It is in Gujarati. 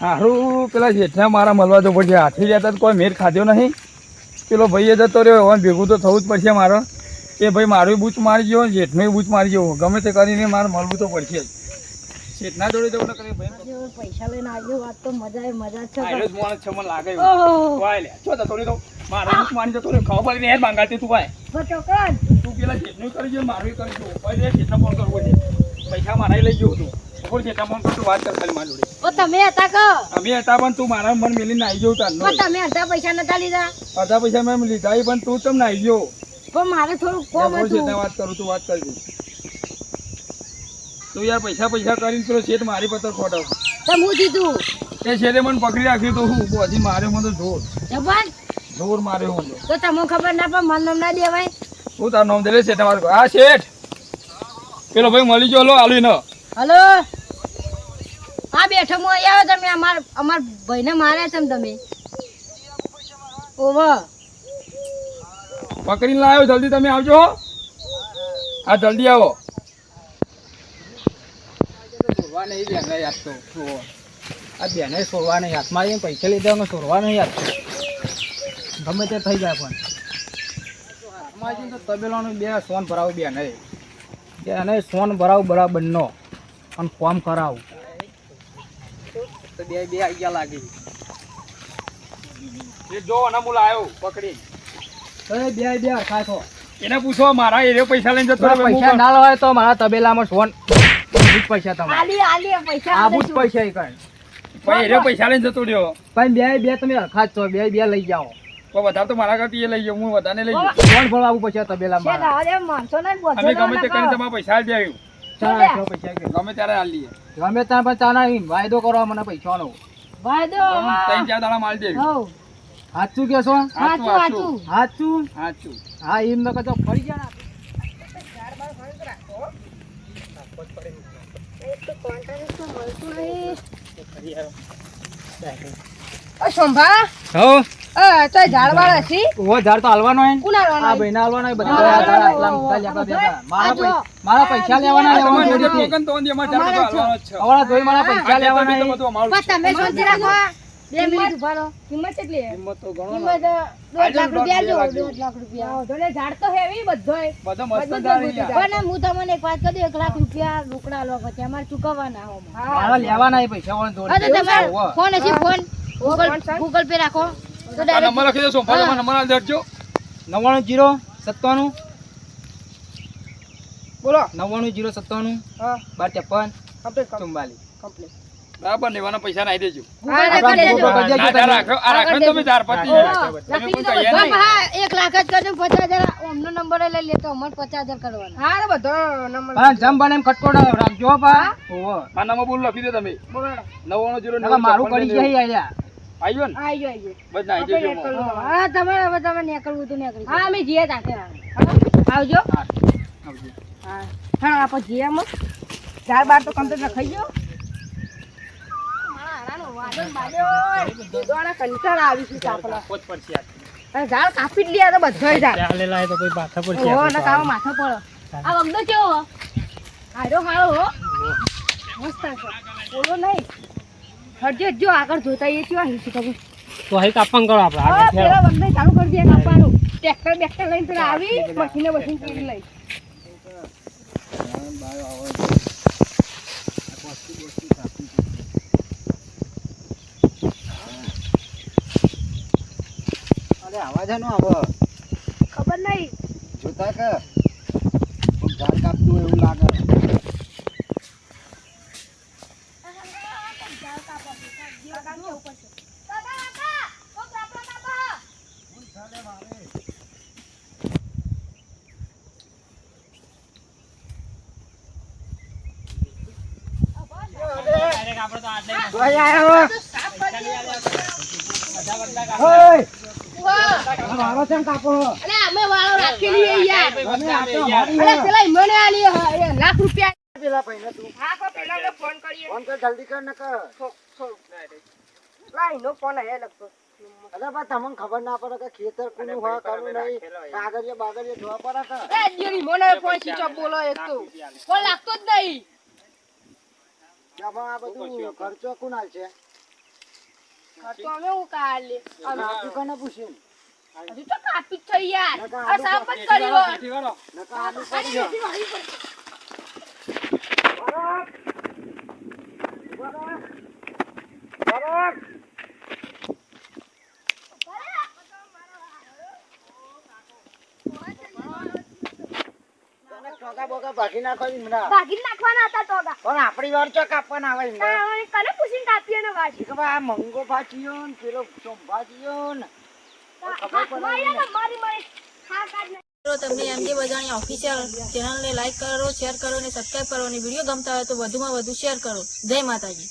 હારું પેલા જેઠા મારા મળવા તો પડશે. હાથી જતા કોઈ મેર ખાધ્યો નહીં. પેલો ભાઈ જતો રહ્યો, હવે ભેગું તો થવું જ પડશે મારે. એ ભાઈ મારું બૂચ મારી ગયો, જેઠનો બૂચ મારી ગયો, ગમે તે કરીને મારે મળવું તો પડશે જ. જેઠના જોડે જવું ને કરે ભાઈ પૈસા લઈને આવ્યો. વાત તો મજા છે. આયલો જ માણસ છે, મને લાગે વાય લે ચો તો થોડી તો મારું બૂચ મારી જતો રહ્યો. ખાવા પડીને હેર માંગાતી તું ભાઈ તું પેલા જેઠનું કરી ગયો, મારું કરી ગયો. ભાઈ જેઠના ફોન કરવો છે, પૈસા મારા લઈ ગયો તું. બોલ જેઠના ફોન કર, તું વાત કર ખાલી મારી જોડે. તમે હતા કે અમે હતા પણ તું મારા મન મેલીને આવી ગયો તારનો. તમે અડધા પૈસા નતા લીધા? અડધા પૈસા મેં લીધા પણ તું તમને આવી ગયો. પણ મારે થોડું કોમ હતું. વાત કરું તું વાત કરજો. તું યાર પૈસા કરીને પેલો શેઠ મારી પત્તર ખોટાવ. તો હું દીધું એ શેઠે મને પકડી રાખ્યું તો હું પછી મારે મને જોર જોર માર્યો મને. તો તમને ખબર ના પણ મન નામ ના દેવાય. હું તારું નામ દે શેઠ મારું. હા શેઠ પેલો ભાઈ મળી ગયો. હલો આલી ન હલો હા બેઠો હું આવ્યો. તમે અમાર ભાઈને માર્યા છે તમે? ઓવર પકડીને લાવ્યો. જલ્દી તમે આવજો. હા જલ્દી આવો. છોડવા નહીં બેન યાદ તો આ બેને છોડવા નહીં. હાથમાં પૈસા લીધા છોડવા નહીં યાદ તો ગમે તે થઈ જાય. પણ હાથમાં તો તબેલાનું બે સોન ભરાવું બેને સોન ભરાવું બરાબરનો અને ફોર્મ કરાવું તો બે આવી ગયા લાગી. એ જો અને હું લાવ્યો પકડી બે હરખા છો. એને પૂછો મારા એરિયો પૈસા લઈને જતો. પૈસા ના હોય તો મારા તબેલામાં સોન પૈસા તમારે પૈસા પૈસા લઈને જતો રહ્યો. પણ બે તમે હરખા છો. બે લઈ જાઓ. વધારે તો મારા કરતી એ લઈ જાઉં. હું વધારે લઈ જાઉં. સોન ભરવા પછી તબેલામાં અમે ગમે તે કરીને તમારા પૈસા આપી આવ્યું. ગમે ત્યારે હાલ લઈએ. ગમે ત્યાં પણ ચાના વાયદો કરો મને પૈસાનો. વાયદો 3-4 દાડા માલ દેવી. સાચું કે છો? સાચું. હા એમ ન કહેતો ફરી ગયા. મારા પૈસા લેવાના. 2 મિનિટ ઉભા રહો. કિંમત કેટલી છે? કિંમત તો ઘણો. કિંમત 2 લાખ રૂપિયા આલજો. 2 લાખ રૂપિયા. ધોને ઝાડ તો હેવી બધોય. બધો મસ્ત ઝાડ છે. પણ હું તમને એક વાત કહી દઉં, 1 લાખ રૂપિયા રોકડા લો પછી અમાર ચૂકવવાના હો. મારા લેવાના એ પૈસા વાળો દોડ. અરે તમારો ફોન છે? ફોન ગૂગલ પે રાખો તો ડાયરેક્ટ નંબર લખી દો. સોમભાઈ તમારો નંબર આલ દેજો. 99057 બોલો. 99057 હા 1253 કમ્પ્લીટ 44 કમ્પ્લીટ. બરાબર લેવાના પૈસા નાઈ દેજો. રાખો તમે 1 લાખ જ કરજો. 50,000 ઓમનો નંબર લઈ લેતો. અમર 50,000 કરવાનો. હા બધો નંબર પણ જમ બને એમ ખટકો રાખજો પા. ઓહો આ નંબર બોલ લખી દે તમે. 990 મારું કરી જઈ આયા. આવ્યો ને? આવ્યો બસ નાઈ દેજો. હા તમારે હવે તમે નીકળવું તો નીકળી. હા અમે જીએ તાકે આવજો. આવજો. હા હા આપણે જીએ અમે 4 બાર તો કમ્પ્લીટ રખાઈ ગયો. કાપી લે તો બધો માથા પડે. આ વગડો કેવો હારો હારો મસ્ત બોલો નહીં. હરજો જો આગળ જોતા એ કેવા હિસી ખબર તો હઈ કાપણ કરો આપણે આગળ પેલા વગડો ચાલુ કરી દે કાપવાનું. ટ્રેક્ટર લઈને પેલા આવી મશીન કેવી લઈ આવાજ નો આવે ખબર નહીં. જોતા કે ઝાડ કાપતું એવું લાગે. વાળો છે કાપો. અરે અમે વાળો રાખી લઈએ યાર. અરે પેલા મને આલી 1 લાખ રૂપિયા પેલા પહેલા તું. હા કો પેલા ને ફોન કરીએ. ફોન કર જલ્દી કર ન કર. લાઈ નો ફોન આયા લગતો. અરે બા તમને ખબર ના પડે કે ખેતર કોનું હોય કોનું નહીં. બાગરિયા જોવા પડે કે. એ જીરી મને ફોન સ્વિચ ઓફ બોલો એક તો. ફોન લાગતો જ નહીં. આ બધું ખર્ચો કોણ આલ છે? તો અમે હું કાઢ લે કાપી કોને પૂછ્યું હજુ તો કાપી જ થઈ યાર નકા આ સાફ જ કર્યો નકા આલુ પડી ગયો બરાબર ટોકા બોકા ભાગી નાખો ઈમરા ભાગી નાખવાના હતા ટોગા પણ આપણી વાર ચો કાપવાના આવે ઈમરા કને પૂછીને કાપીએ ને વાસી કે આ મંગો ભાજીયો ને પેલો ચોંભાજીયો ને ખબર પડે મારી હા કાઢ મિત્રો તમને એમકે બજાણી ઓફિશિયલ ચેનલને લાઈક કરો, શેર કરો અને સબસ્ક્રાઇબ કરો અને વિડીયો ગમતા હોય તો વધુમાં વધુ શેર કરો. જય માતાજી.